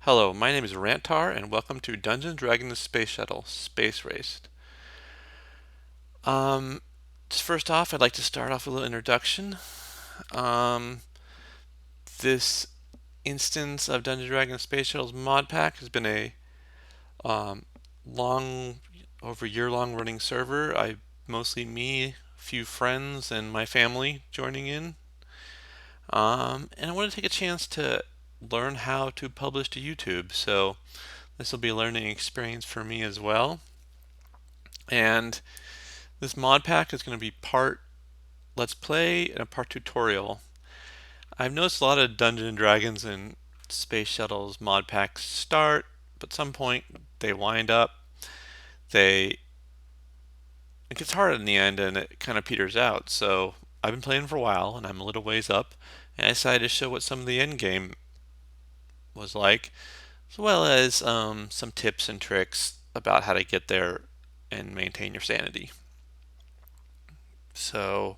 Hello, my name is Rantar, and welcome to Dungeons Dragons Space Shuttle Space Race. Um, just first off, I'd like to start off with a little introduction. Um, this instance of Dungeons Dragons Space Shuttle's mod pack has been a um, long, over year-long running server. Mostly me, a few friends, and my family joining in. And I want to take a chance to learn how to publish to YouTube. So this will be a learning experience for me as well. And this mod pack is going to be part Let's Play and a part tutorial. I've noticed a lot of Dungeons and Dragons and Space Shuttles mod packs start, but at some point they wind up. They It gets hard in the end and it kind of peters out. So I've been playing for a while and I'm a little ways up, and I decided to show what some of the end game was like, as well as some tips and tricks about how to get there and maintain your sanity. So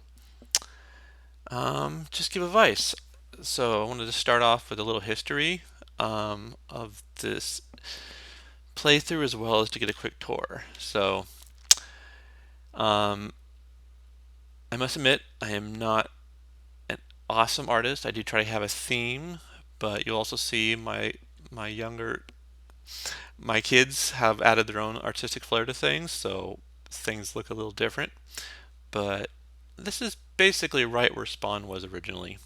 just give advice. So I wanted to start off with a little history of this playthrough as well as to get a quick tour. So um, I must admit I am not an awesome artist. I do try to have a theme, but you'll also see my younger my kids have added their own artistic flair to things, so things look a little different. But this is basically right where Spawn was originally.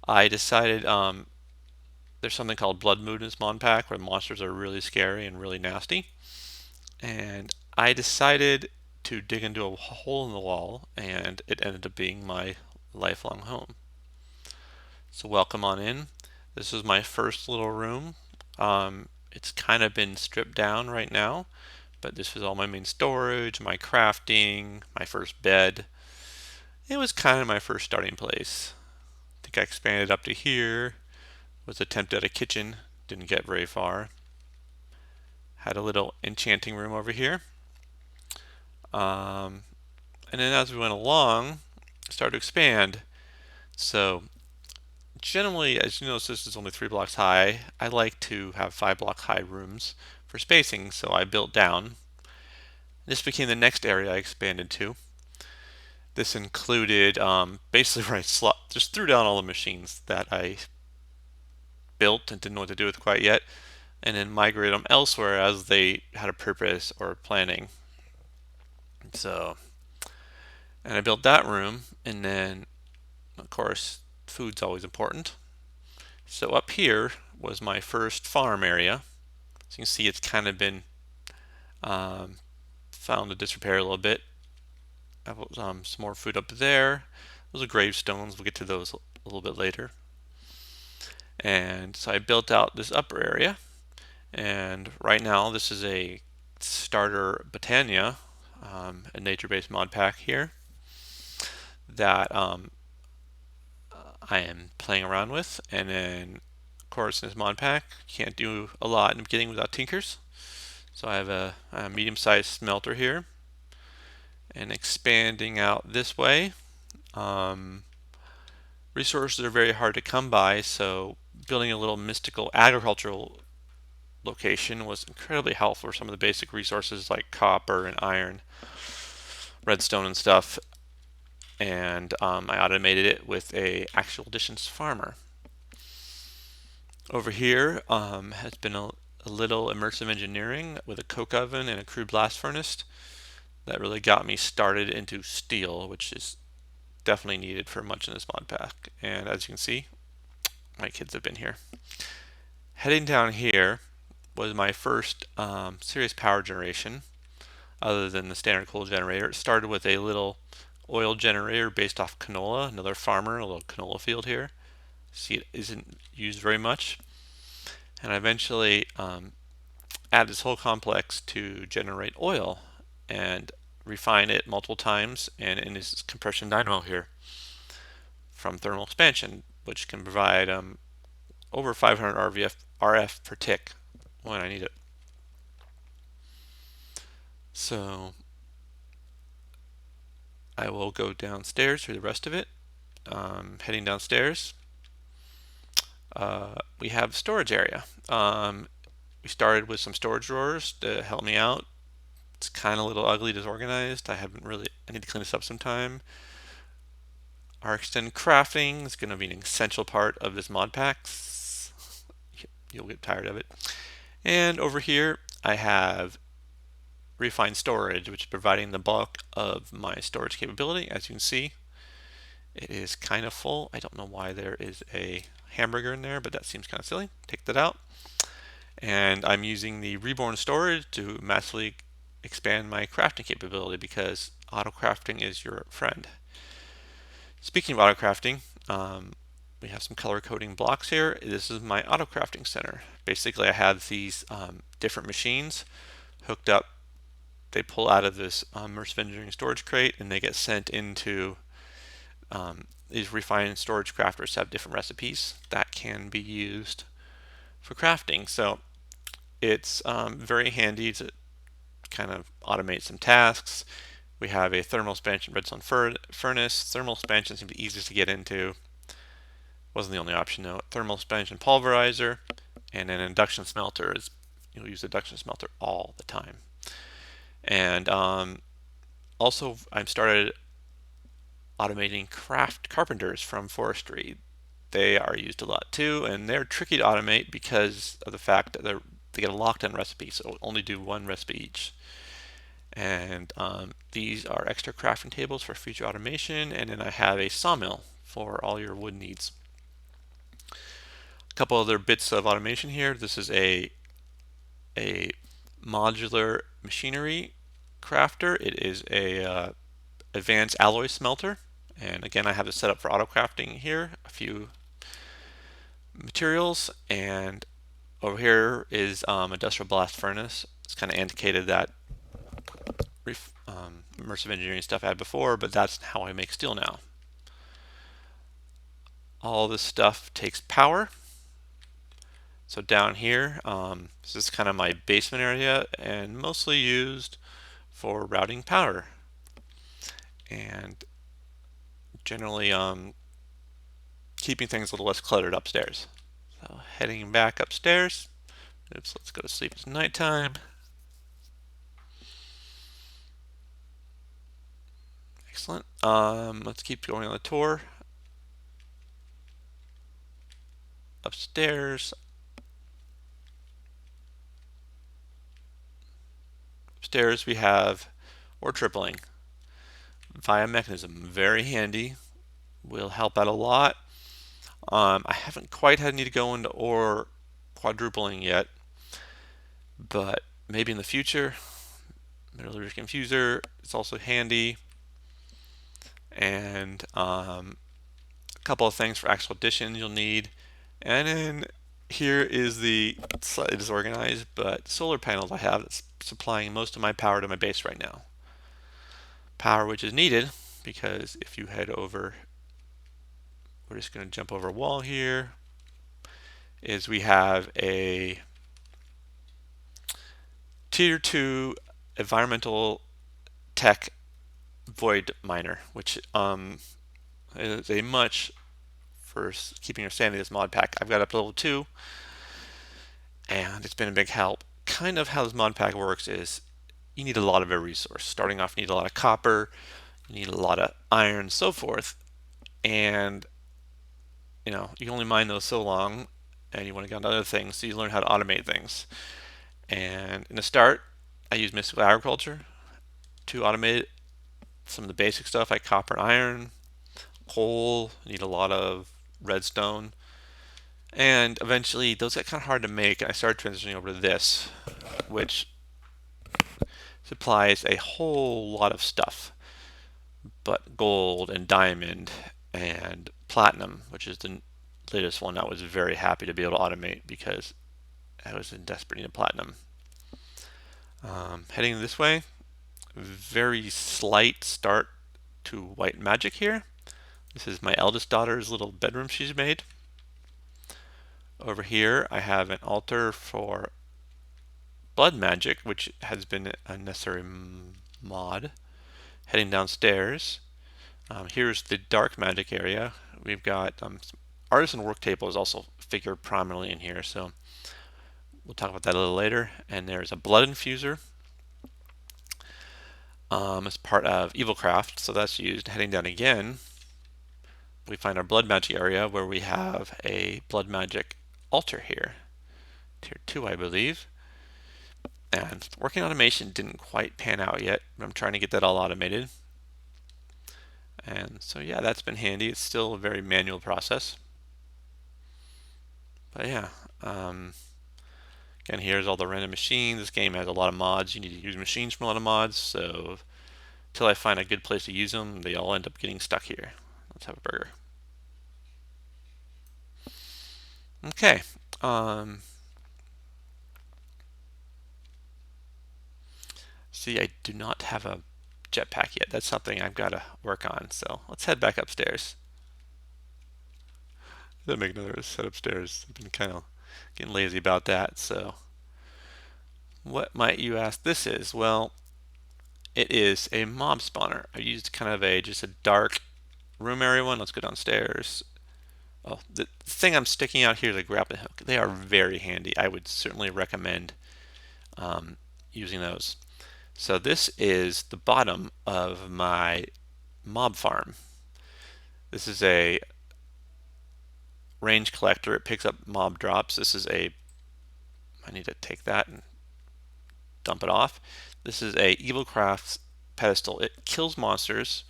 I decided there's something called Blood Moon in this Mon pack where monsters are really scary and really nasty. And I decided to dig into a hole in the wall, and it ended up being my lifelong home. So welcome on in. This is my first little room. It's kind of been stripped down right now, but this was all my main storage, my crafting, my first bed. It was kind of my first starting place. I think I expanded up to here, was attempted at a kitchen, didn't get very far. Had a little enchanting room over here. Um, and then as we went along, started to expand. So generally, as you notice, this is only 3 blocks high. I like to have 5 block high rooms for spacing, so I built down. This became the next area I expanded to. This included basically where I just threw down all the machines that I built and didn't know what to do with quite yet, and then migrate them elsewhere as they had a purpose or planning. So, and I built that room, and then, of course, food's always important. So up here was my first farm area. So you can see it's kind of been um, found to disrepair a little bit. I put some more food up there. Those are gravestones. We'll get to those a little bit later. And so I built out this upper area. And right now, this is a starter Botania, a nature-based mod pack here that I am playing around with. And then, of course, in this mod pack, you can't do a lot in the beginning without tinkers. So I have a medium-sized smelter here, and expanding out this way. Resources are very hard to come by, so building a little mystical agricultural location was incredibly helpful for some of the basic resources like copper and iron, redstone and stuff. And I automated it with a actual additions farmer. Over here has been a little immersive engineering with a coke oven and a crude blast furnace that really got me started into steel, which is definitely needed for much in this mod pack. And as you can see, my kids have been here. Heading down here was my first serious power generation other than the standard coal generator. It started with a little oil generator based off canola, another farmer, a little canola field here. See, it isn't used very much. And I eventually added this whole complex to generate oil and refine it multiple times, and in this compression dynamo here from thermal expansion, which can provide over 500 RF per tick when I need it. So I will go downstairs through the rest of it. Heading downstairs, we have storage area. We started with some storage drawers to help me out. It's kind of a little ugly, disorganized. I need to clean this up sometime. Our extended crafting is going to be an essential part of this mod pack. You'll get tired of it. And over here, I have refined storage, which is providing the bulk of my storage capability. As you can see, it is kind of full. I don't know why there is a hamburger in there, but that seems kind of silly. Take that out. And I'm using the reborn storage to massively expand my crafting capability because auto crafting is your friend. Speaking of auto crafting, we have some color coding blocks here. This is my auto crafting center. Basically, I have these different machines hooked up. They pull out of this immersive engineering storage crate and they get sent into these refined storage crafters. Have different recipes that can be used for crafting. So it's very handy to kind of automate some tasks. We have a thermal expansion redstone furnace. Thermal expansion seems the easiest to get into. Wasn't the only option though. Thermal expansion pulverizer and an induction smelter is you'll use the induction smelter all the time. And also I've started automating craft carpenters from forestry. They are used a lot too, and they're tricky to automate because of the fact that they get a locked-in recipe, so only do one recipe each. And these are extra crafting tables for future automation, and then I have a sawmill for all your wood needs. A couple other bits of automation here. This is a modular machinery crafter. It is a advanced alloy smelter, and again I have this set up for auto crafting here. A few materials, and over here is industrial blast furnace. It's kind of indicated that immersive engineering stuff I had before, but that's how I make steel now. All this stuff takes power. So down here, this is kind of my basement area and mostly used for routing power and generally keeping things a little less cluttered upstairs. So heading back upstairs. Oops, let's go to sleep. It's nighttime. Excellent. Let's keep going on the tour. Upstairs. Upstairs we have ore tripling via mechanism. Very handy. Will help out a lot. I haven't quite had need to go into ore quadrupling yet, but maybe in the future. Metallurgy confuser is also handy, and a couple of things for actual addition you'll need. And then here is the slightly disorganized but solar panels I have that's supplying most of my power to my base right now. Power which is needed because if you head over, we're just going to jump over a wall here, is we have a tier 2 environmental tech void miner, which is a much for keeping your sanity this mod pack. I've got up to level 2 and it's been a big help. Kind of how this mod pack works is you need a lot of a resource. Starting off, you need a lot of copper, you need a lot of iron, and so forth, and you know you can only mine those so long, and you want to get on to other things, so you learn how to automate things. And in the start, I use mystical agriculture to automate some of the basic stuff like copper and iron. Coal, you need a lot of redstone, and eventually those got kind of hard to make, and I started transitioning over to this, which supplies a whole lot of stuff, but gold and diamond and platinum, which is the latest one. I was very happy to be able to automate because I was in desperate need of platinum. Heading this way, very slight start to white magic here. This is my eldest daughter's little bedroom she's made. Over here I have an altar for blood magic, which has been a necessary mod. Heading downstairs, here's the dark magic area. We've got artisan work table is also figured prominently in here, so we'll talk about that a little later. And there's a blood infuser as part of Evilcraft, so that's used. Heading down again, we find our blood magic area where we have a blood magic altar here, tier 2 I believe. And working automation didn't quite pan out yet, but I'm trying to get that all automated. And so yeah, that's been handy. It's still a very manual process. But yeah, again, here's all the random machines. This game has a lot of mods. You need to use machines from a lot of mods, so until I find a good place to use them, they all end up getting stuck here. Let's have a burger. Okay. See, I do not have a jetpack yet. That's something I've got to work on. So let's head back upstairs. I'll make another set upstairs. I've been kind of getting lazy about that. So what might you ask this is? Well, it is a mob spawner. I used kind of just a dark room area one. Let's go downstairs. Oh, the thing I'm sticking out here is a grappling hook. They are very handy. I would certainly recommend using those. So this is the bottom of my mob farm. This is a range collector. It picks up mob drops. I need to take that and dump it off. This is a Evilcraft's pedestal. It kills monsters.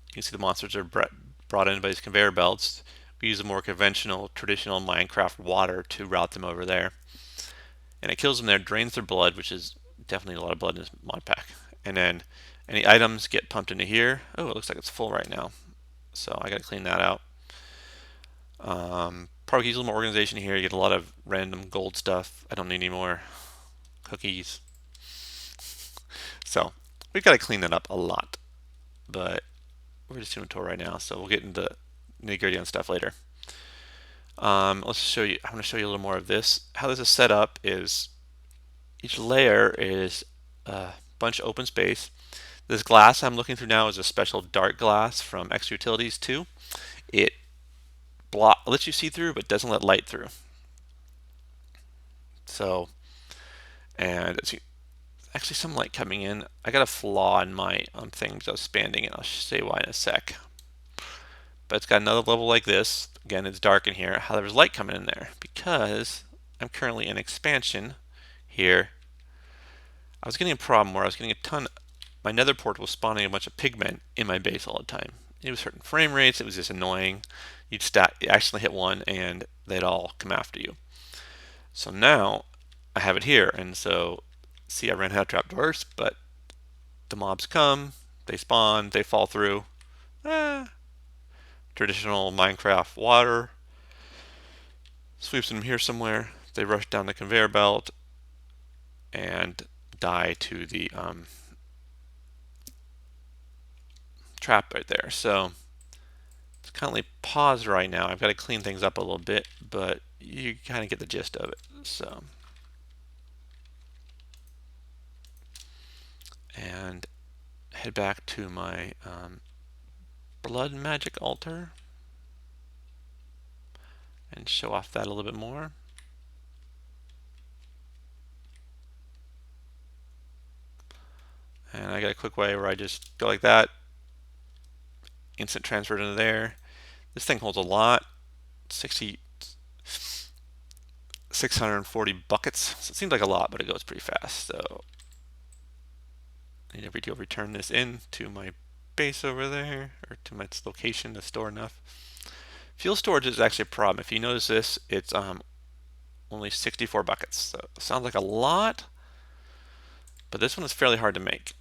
You can see the monsters are brought in by these conveyor belts. We use a more conventional, traditional Minecraft water to route them over there. And it kills them there, drains their blood, which is definitely a lot of blood in this mod pack. And then any items get pumped into here. Oh, it looks like it's full right now. So I gotta clean that out. Probably use a little more organization here. You get a lot of random gold stuff. I don't need any more cookies. So we've got to clean that up a lot. But we're just doing a tour right now, so we'll get into nitty-gritty on stuff later. Let's show you. I'm going to show you a little more of this. How this is set up is each layer is a bunch of open space. This glass I'm looking through now is a special dark glass from Extra Utilities 2. It lets you see through, but doesn't let light through. So, and it's actually some light coming in. I got a flaw in my thing because I was expanding it. I'll say why in a sec. But it's got another level like this. Again, it's dark in here. How there's light coming in there? Because I'm currently in expansion here. I was getting a problem where I was getting a ton. My nether port was spawning a bunch of pigmen in my base all the time. It was certain frame rates. It was just annoying. You'd actually hit one and they'd all come after you. So now I have it here, and so see, I ran out of trapdoors, but the mobs come, they spawn, they fall through. Traditional Minecraft water sweeps them here somewhere. They rush down the conveyor belt and die to the trap right there. So it's currently paused right now. I've got to clean things up a little bit, but you kind of get the gist of it. So, and head back to my blood magic altar and show off that a little bit more. And I got a quick way where I just go like that, instant transfer into there. This thing holds a lot, 640 buckets. So it seems like a lot, but it goes pretty fast. So I need to return this in to my base over there, or to my location to store enough. Fuel storage is actually a problem. If you notice this, it's only 64 buckets. So it sounds like a lot, but this one is fairly hard to make.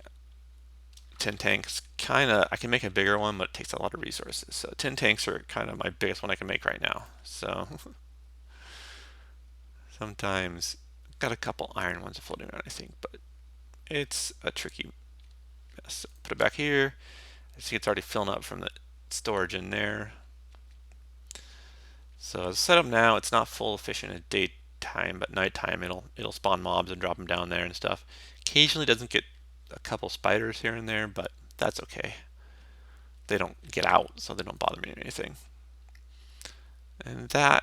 10 tanks, I can make a bigger one, but it takes a lot of resources. So 10 tanks are kind of my biggest one I can make right now. So sometimes got a couple iron ones floating around, I think, but it's a tricky mess. Put it back here. I see it's already filling up from the storage in there. So as set up now, it's not full efficient at daytime, but nighttime it'll spawn mobs and drop them down there and stuff. Occasionally doesn't get a couple spiders here and there, but that's okay. They don't get out, so they don't bother me or anything. And that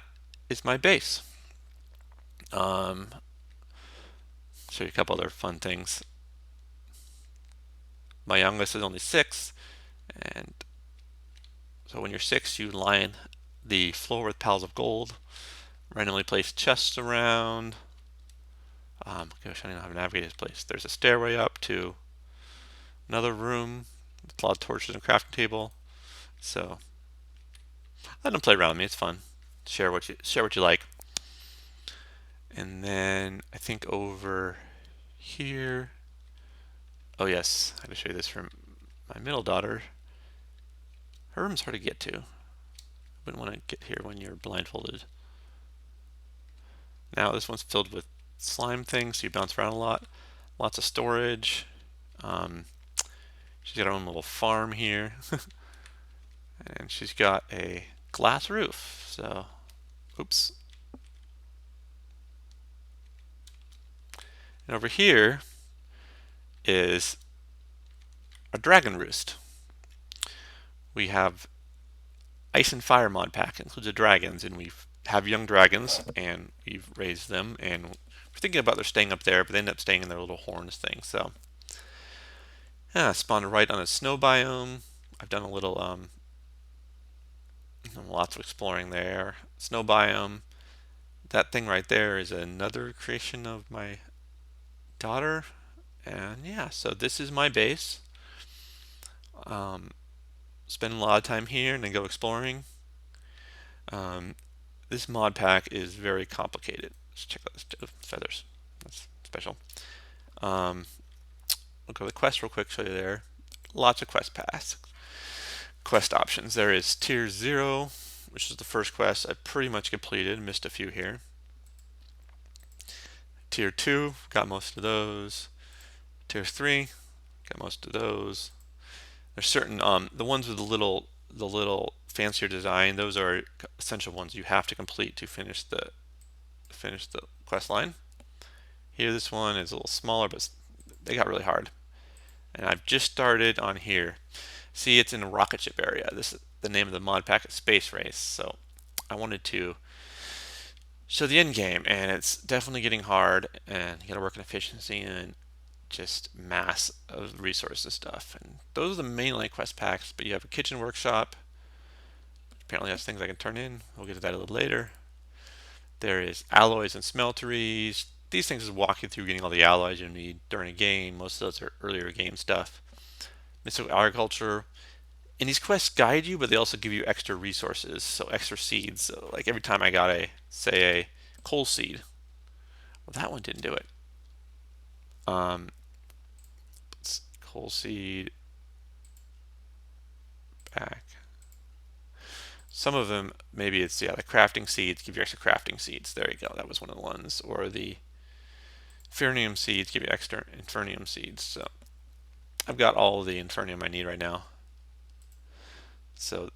is my base. Show you a couple other fun things. My youngest is only 6, and so when you're 6, you line the floor with piles of gold, randomly place chests around. Gosh, I don't know how to navigate this place. There's a stairway up to another room with a lot of torches and crafting table. So let them play around with me. It's fun. Share what you like. And then I think over here. Oh yes, I have to show you this from my middle daughter. Her room's hard to get to. Wouldn't want to get here when you're blindfolded. Now this one's filled with slime things, so you bounce around a lot. Lots of storage. Um, she's got her own little farm here. And she's got a glass roof. So, oops. And over here is a dragon roost. We have Ice and Fire mod pack. It includes the dragons, and we have young dragons, and we've raised them, and we're thinking about their staying up there, but they end up staying in their little horns thing. So, yeah, spawned right on a snow biome. I've done a little, lots of exploring there. Snow biome. That thing right there is another creation of my daughter. And yeah, so this is my base. Spend a lot of time here and then go exploring. This mod pack is very complicated. Let's check out this feathers. That's special. We'll go to the quest real quick, show you there. Lots of quest paths. Quest options. There is tier 0, which is the first quest I pretty much completed, missed a few here. Tier 2, got most of those. Tier 3, got most of those. There's certain the ones with the little fancier design, those are essential ones you have to complete to finish the quest line. Here this one is a little smaller, but they got really hard. And I've just started on here. See, it's in a rocket ship area. This is the name of the mod pack is Space Race. So I wanted to show the end game, and it's definitely getting hard, and you got to work on efficiency and just mass of resources and stuff. And those are the main like quest packs. But you have a kitchen workshop. Apparently has things I can turn in. We'll get to that a little later. There is alloys and smelteries. These things just walk you through getting all the alloys you need during a game. Most of those are earlier game stuff. Mystical agriculture. And these quests guide you, but they also give you extra resources, so extra seeds. So like every time I got say a coal seed, well, that one didn't do it. Coal seed back. Some of them, maybe it's, yeah, the crafting seeds give you extra crafting seeds. There you go. That was one of the ones. Or the Infernium seeds give you extra Infernium seeds. So I've got all the Infernium I need right now. So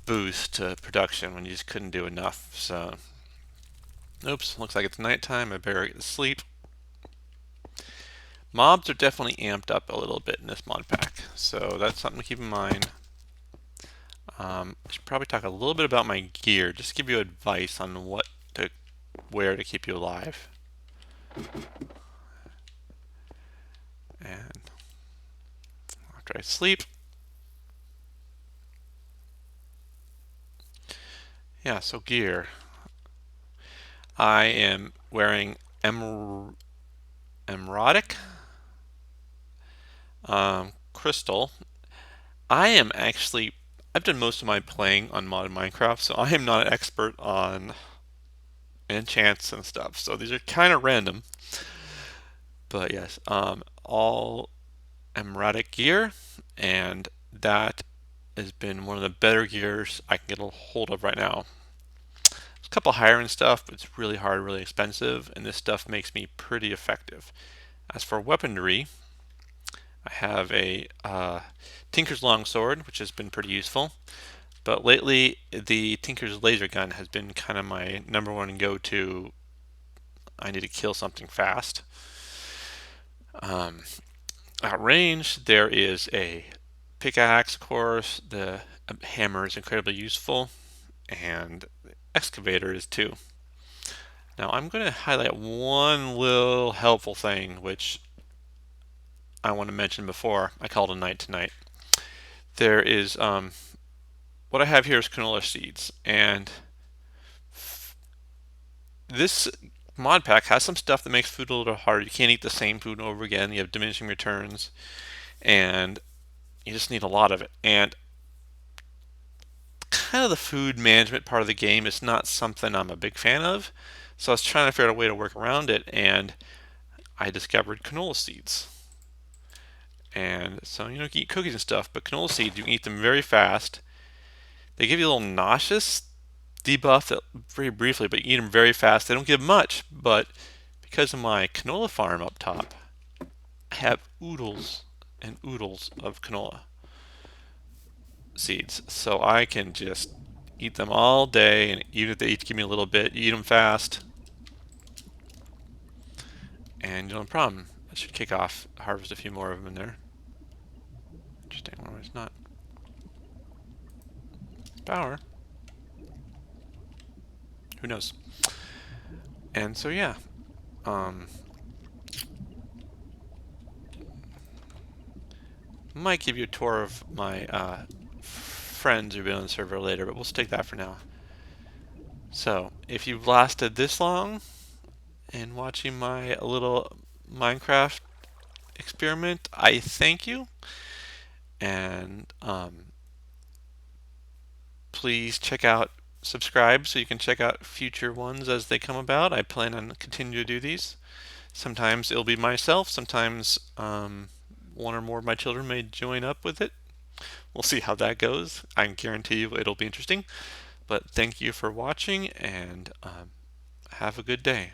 boost to production when you just couldn't do enough. So, oops, looks like it's nighttime. I better get to sleep. Mobs are definitely amped up a little bit in this mod pack, so that's something to keep in mind. I should probably talk a little bit about my gear, just to give you advice on what to wear to keep you alive. And after I sleep, yeah, so gear. I am wearing emeraudic crystal. I've done most of my playing on modded Minecraft, so I am not an expert on enchants and stuff. So these are kind of random. But yes, all emeraudic gear, and that has been one of the better gears I can get a hold of right now. There's a couple higher end stuff, but it's really hard, really expensive, and this stuff makes me pretty effective. As for weaponry, I have a Tinker's Longsword, which has been pretty useful. But lately, the Tinker's Laser Gun has been kind of my number one go-to. I need to kill something fast. At range, there is a pickaxe, of course. The hammer is incredibly useful, and the excavator is too. Now, I'm going to highlight one little helpful thing, which I want to mention before I call it a night tonight. There is what I have here is canola seeds, and this mod pack has some stuff that makes food a little harder. You can't eat the same food over again. You have diminishing returns, and you just need a lot of it. And kind of the food management part of the game is not something I'm a big fan of. So I was trying to figure out a way to work around it, and I discovered canola seeds. And so, you can eat cookies and stuff, but canola seeds, you can eat them very fast. They give you a little nauseous debuff that very briefly, but you eat them very fast. They don't give much, but because of my canola farm up top, I have oodles and oodles of canola seeds. So I can just eat them all day, and even if they each give me a little bit, you eat them fast, and no problem. That should kick off, harvest a few more of them in there. Interesting. Well, it's not power. Who knows? And so yeah, might give you a tour of my friends who've been on the server later, but we'll take that for now. So if you've lasted this long and watching my little Minecraft experiment, I thank you. And please subscribe so you can check out future ones as they come about. I plan on continuing to do these. Sometimes it'll be myself, sometimes one or more of my children may join up with it. We'll see how that goes. I can guarantee you it'll be interesting. But thank you for watching, and have a good day.